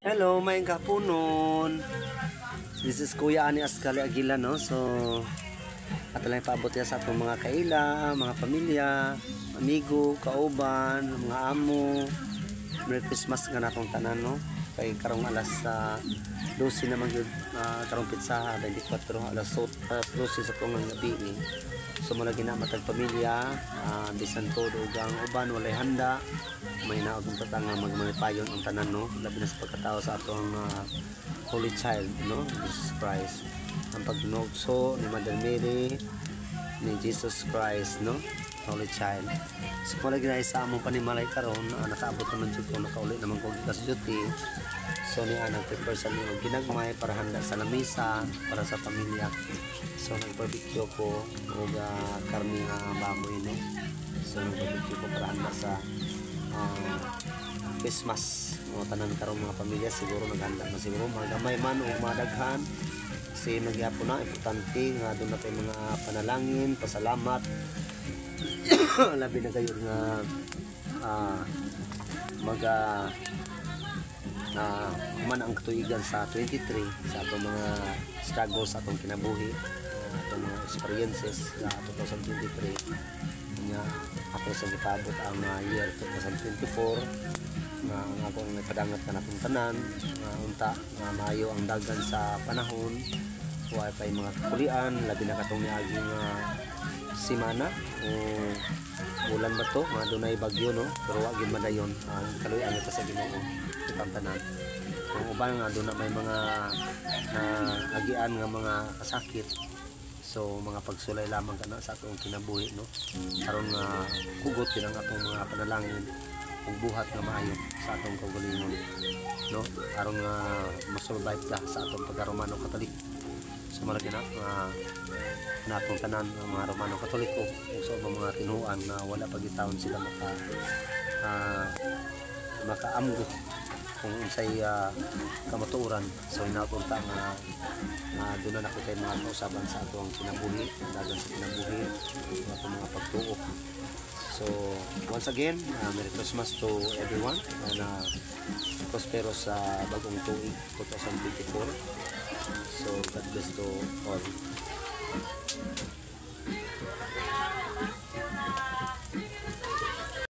Hello, may kapunon. This is Kuya Ani Ascali Aguila, no? So, atalay paabot ya sa atong mga kaila, mga pamilya, amigo, kauban, mga amo. Merry Christmas nga natong tanan, no? Kay karong alas 12 naman yun, karong pitsa 24 alas 12 sa tong gabi ni. So mula ginamatag pamilya, bisan todo ang uban walay handa, may naagong tatang magmanipayon ang tanan, no? Labi na sa pagkatao sa atong Holy Child, no? Jesus Christ. Ang pagnugso ni Mother Mary ni Jesus Christ, no? Holy Child. So mula ginay sa among panimalay karon, nakaabot naman jud ko, nakauli naman ko gikas duty. So ni anang prepare sa mga ginagmay para handa sa lamesa para sa pamilya. So nag-barbecue ko og karne nga baboy, no? So nag-barbecue ko para handa sa Christmas. O tanan karon mga pamilya siguro naghanda na siguro magamay man o madaghan. Kasi nagyapo na importante nga doon na tayo mga panalangin, pasalamat. Labi na kayo nga man ang katuigan sa 23 sa atong mga struggles sa atong kinabuhi, atong mga experiences sa 2023 nga ako sa gipabot ang year 2024 nga ang akong nagpadangat ka natong tanan nga unta nga maayo ang dagan sa panahon, huwag pa mga kakulian, labi na katong niaging simana o bulan ba to nga dunay bagyo, no? Pero wag gyud madayon kaluyan ito sa Ginoo itang tanan. Ang uban nga doon na may mga agian nga mga kasakit, so mga pagsulay lamang kana sa atong kinabuhi, no? Karon nga kugot kinang atong mga panalangin ug buhat nga maayo sa atong kaugalingon, no? Aron nga masurvive ta sa atong pagka-Romano Katoliko. So malagi na natong tanan ng mga Romano Katoliko ug sa mga tinuan na wala pagitawon sila makaamgo kung unsay kamatuoran. So inapunta nga doon na ako kay mga kausaban sa atong kinabuhi, dagan sa kinabuhi, atong mga pagtuo. So once again, Merry Christmas to everyone and prosperous sa bagong tuig 2024. So God bless to all.